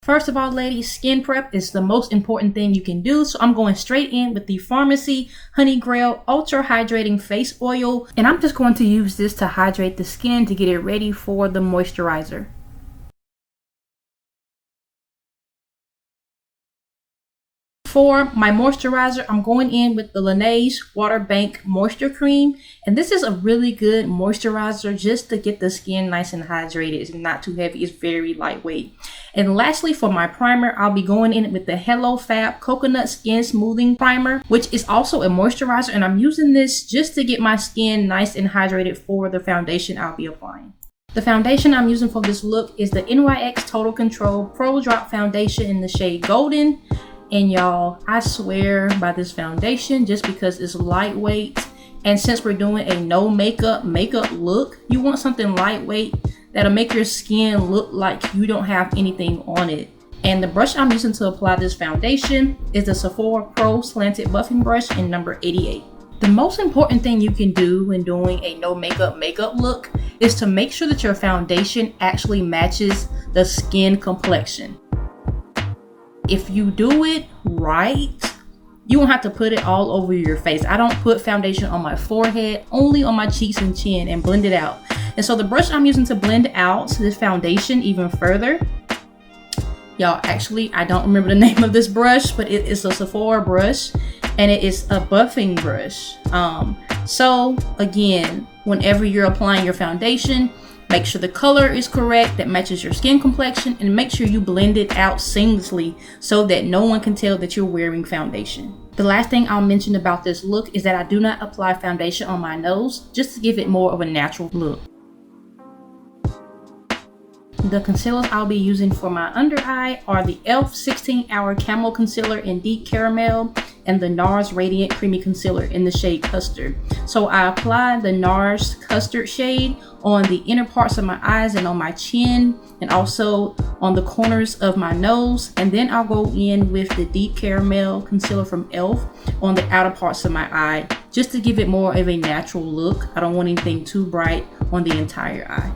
First of all, ladies, skin prep is the most important thing you can do. So I'm going straight in with the Farmacy Honey Grail Ultra Hydrating Face Oil. And I'm just going to use this to hydrate the skin to get it ready for the moisturizer. For my moisturizer, I'm going in with the Laneige Water Bank Moisture Cream. And this is a really good moisturizer just to get the skin nice and hydrated. It's not too heavy, it's very lightweight. And lastly, for my primer, I'll be going in with the Hello Fab Coconut Skin Smoothing Primer, which is also a moisturizer. And I'm using this just to get my skin nice and hydrated for the foundation I'll be applying. The foundation I'm using for this look is the NYX Total Control Pro Drop Foundation in the shade Golden. And y'all, I swear by this foundation just because it's lightweight. And since we're doing a no makeup look, you want something lightweight that'll make your skin look like you don't have anything on it. And the brush I'm using to apply this foundation is the Sephora Pro Slanted Buffing Brush in number 88. The most important thing you can do when doing a no makeup look is to make sure that your foundation actually matches the skin complexion. If you do it right, you won't have to put it all over your face. I don't put foundation on my forehead, only on my cheeks and chin, and blend it out. And so the brush I'm using to blend out this foundation even further, y'all, actually, I don't remember the name of this brush, but it is a Sephora brush, and it is a buffing brush. So again, whenever you're applying your foundation, make sure the color is correct that matches your skin complexion, and make sure you blend it out seamlessly so that no one can tell that you're wearing foundation. The last thing I'll mention about this look is that I do not apply foundation on my nose, just to give it more of a natural look. The concealers I'll be using for my under eye are the e.l.f. 16-Hour Camo Concealer in Deep Caramel and the Nars Radiant Creamy Concealer in the shade Custard. So I apply the Nars Custard shade on the inner parts of my eyes and on my chin, and also on the corners of my nose. And then I'll go in with the Deep Caramel Concealer from e.l.f. on the outer parts of my eye, just to give it more of a natural look. I don't want anything too bright on the entire eye.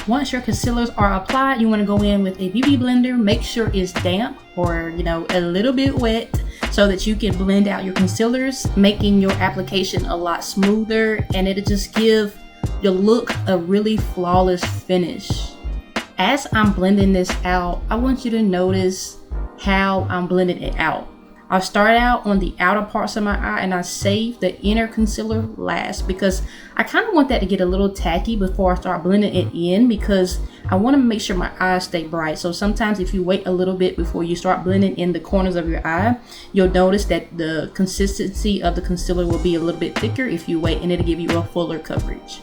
Once your concealers are applied, you want to go in with a beauty blender. Make sure it's damp or, a little bit wet so that you can blend out your concealers, making your application a lot smoother, and it'll just give your look a really flawless finish. As I'm blending this out, I want you to notice how I'm blending it out. I'll start out on the outer parts of my eye, and I save the inner concealer last because I kind of want that to get a little tacky before I start blending it in, because I want to make sure my eyes stay bright. So sometimes if you wait a little bit before you start blending in the corners of your eye, you'll notice that the consistency of the concealer will be a little bit thicker if you wait, and it'll give you a fuller coverage.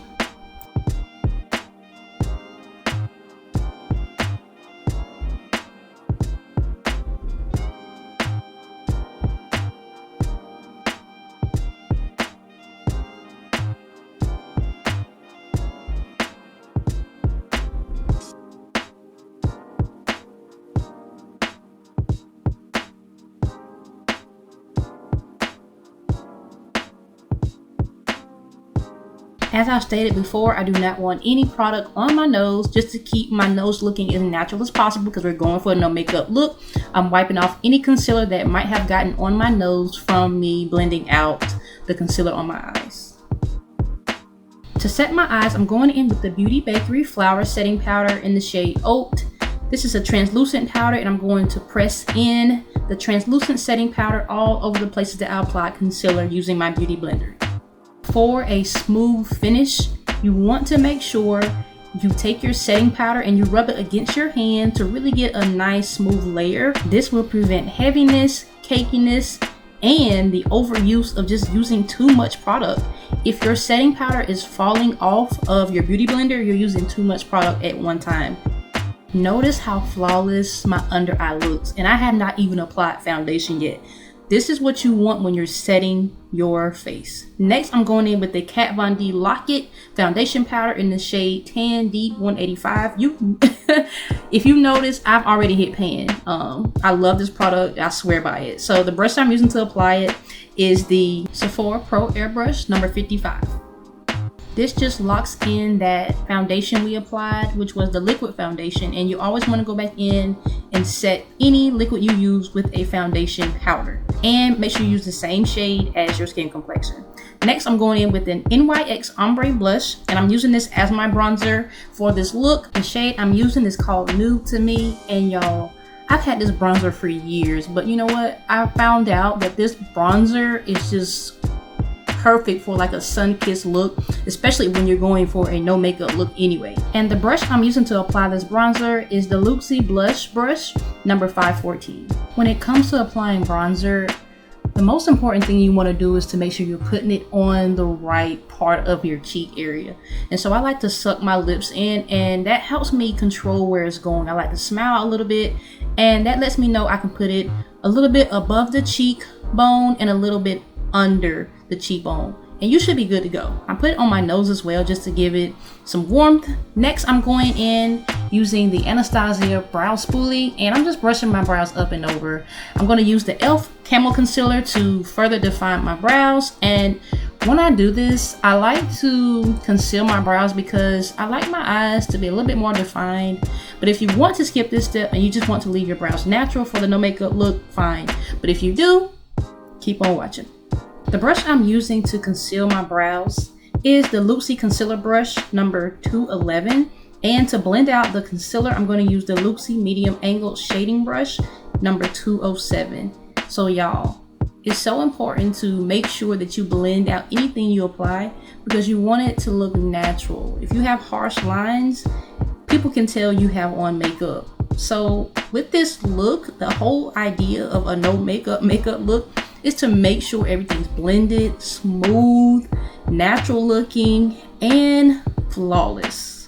As I stated before, I do not want any product on my nose, just to keep my nose looking as natural as possible because we're going for a no makeup look. I'm wiping off any concealer that might have gotten on my nose from me blending out the concealer on my eyes. To set my eyes, I'm going in with the Beauty Bakery Flower Setting Powder in the shade Oat. This is a translucent powder, and I'm going to press in the translucent setting powder all over the places that I applied concealer using my beauty blender. For a smooth finish, you want to make sure you take your setting powder and you rub it against your hand to really get a nice smooth layer. This will prevent heaviness, cakiness, and the overuse of just using too much product. If your setting powder is falling off of your beauty blender, you're using too much product at one time. Notice how flawless my under eye looks, and I have not even applied foundation yet. This is what you want when you're setting your face. Next, I'm going in with the Kat Von D Lock-It Foundation Powder in the shade Tan Deep 185. If you notice, I've already hit pan. I love this product. I swear by it. So the brush I'm using to apply it is the Sephora Pro Airbrush number 55. This just locks in that foundation we applied, which was the liquid foundation, and you always want to go back in and set any liquid you use with a foundation powder, and make sure you use the same shade as your skin complexion. Next, I'm going in with an NYX Ombre Blush, and I'm using this as my bronzer for this look. The shade I'm using is called Nude to Me, and y'all, I've had this bronzer for years, but you know what? I found out that this bronzer is just perfect for like a sun-kissed look, especially when you're going for a no makeup look anyway. And the brush I'm using to apply this bronzer is the Luxie Blush Brush number 514. When it comes to applying bronzer, the most important thing you want to do is to make sure you're putting it on the right part of your cheek area. And so I like to suck my lips in, and that helps me control where it's going. I like to smile a little bit, and that lets me know I can put it a little bit above the cheekbone and a little bit under the cheekbone, and you should be good to go. I put it on my nose as well just to give it some warmth. Next, I'm going in using the Anastasia brow spoolie, and I'm just brushing my brows up and over. I'm going to use the e.l.f. Camo concealer to further define my brows, and when I do this, I like to conceal my brows because I like my eyes to be a little bit more defined. But if you want to skip this step and you just want to leave your brows natural for the no makeup look, fine. But if you do, keep on watching. The brush I'm using to conceal my brows is the Luxie Concealer Brush number 211. And to blend out the concealer, I'm going to use the Luxie Medium Angled Shading Brush number 207. So y'all, it's so important to make sure that you blend out anything you apply because you want it to look natural. If you have harsh lines, people can tell you have on makeup. So with this look, the whole idea of a no makeup look is to make sure everything's blended, smooth, natural looking, and flawless.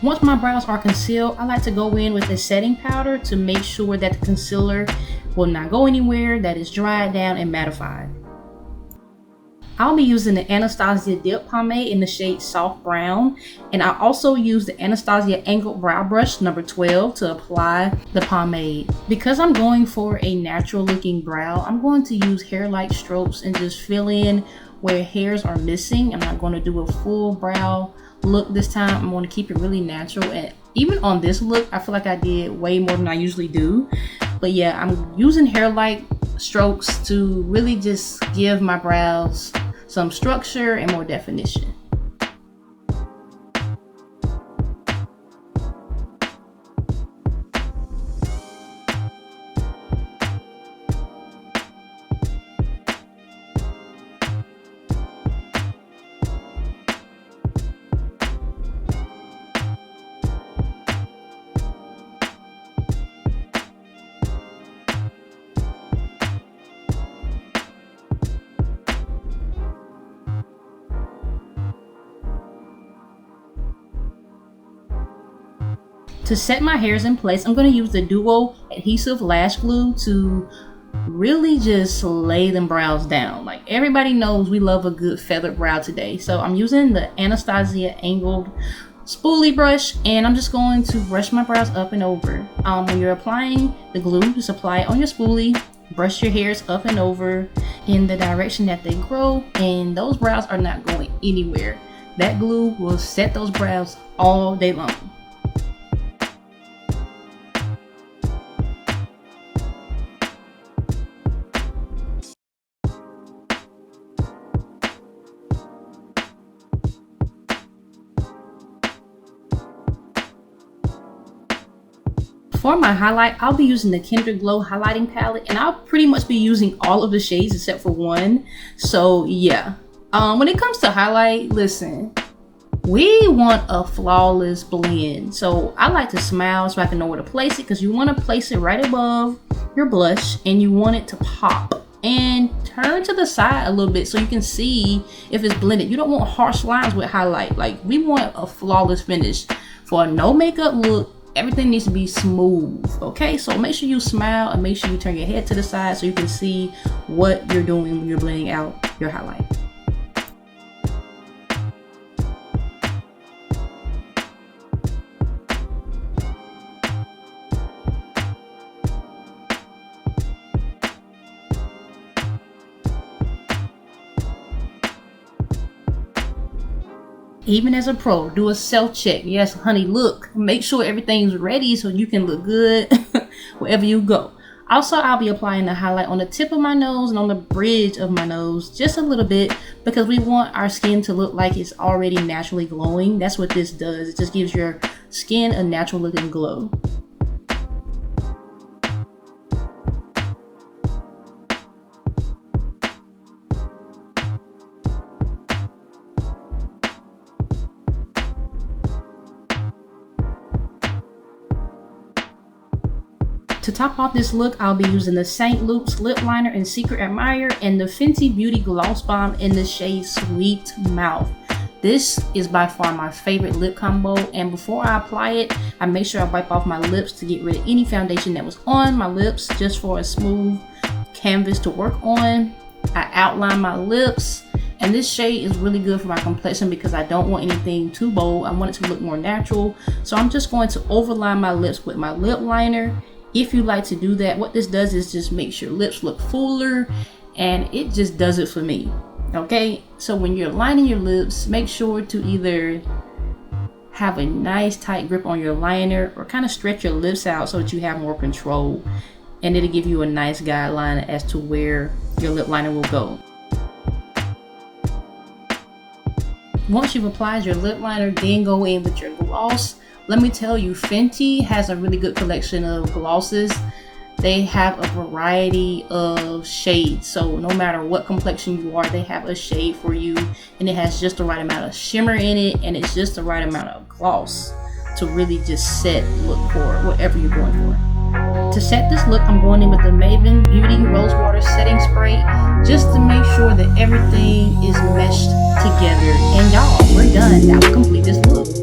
Once my brows are concealed, I like to go in with a setting powder to make sure that the concealer will not go anywhere, that it's dried down and mattified. I'll be using the Anastasia Dip Pomade in the shade Soft Brown, and I also use the Anastasia Angled Brow Brush number 12 to apply the pomade. Because I'm going for a natural looking brow, I'm going to use hair-like strokes and just fill in where hairs are missing. I'm not going to do a full brow look this time. I'm going to keep it really natural, and even on this look I feel like I did way more than I usually do. But yeah, I'm using hair-like strokes to really just give my brows some structure and more definition. To set my hairs in place, I'm going to use the Duo Adhesive Lash Glue to really just lay them brows down. Like everybody knows we love a good feathered brow today. So I'm using the Anastasia Angled Spoolie Brush, and I'm just going to brush my brows up and over. When you're applying the glue, just apply it on your spoolie. Brush your hairs up and over in the direction that they grow, and those brows are not going anywhere. That glue will set those brows all day long. For my highlight, I'll be using the Kinder Glow highlighting palette, and I'll pretty much be using all of the shades except for one. So yeah, when it comes to highlight, listen, we want a flawless blend. So I like to smile so I can know where to place it, because you want to place it right above your blush and you want it to pop. And turn to the side a little bit so you can see if it's blended. You don't want harsh lines with highlight. Like, we want a flawless finish for a no makeup look. everything needs to be smooth, okay? So make sure you smile and make sure you turn your head to the side so you can see what you're doing when you're blending out your highlight. Even as a pro, do a self check. Yes, honey, look, make sure everything's ready so you can look good wherever you go. Also, I'll be applying the highlight on the tip of my nose and on the bridge of my nose just a little bit because we want our skin to look like it's already naturally glowing. That's what this does. It just gives your skin a natural looking glow. To top off this look, I'll be using the St. Luke's lip liner in Secret Admirer and the Fenty Beauty Gloss Bomb in the shade Sweet Mouth. This is by far my favorite lip combo, and before I apply it, I make sure I wipe off my lips to get rid of any foundation that was on my lips just for a smooth canvas to work on. I outline my lips, and this shade is really good for my complexion because I don't want anything too bold. I want it to look more natural, so I'm just going to overline my lips with my lip liner. If you like to do that, what this does is just makes your lips look fuller, and it just does it for me. Okay, so when you're lining your lips, make sure to either have a nice tight grip on your liner or kind of stretch your lips out so that you have more control, and it'll give you a nice guideline as to where your lip liner will go. Once you've applied your lip liner, then go in with your gloss. Let me tell you, Fenty has a really good collection of glosses. They have a variety of shades, so no matter what complexion you are, they have a shade for you, and it has just the right amount of shimmer in it, and it's just the right amount of gloss to really just set look for whatever you're going for. To set this look, I'm going in with the Maven Beauty Rosewater Setting Spray just to make sure that everything is meshed together. And y'all, we're done. That will complete this look.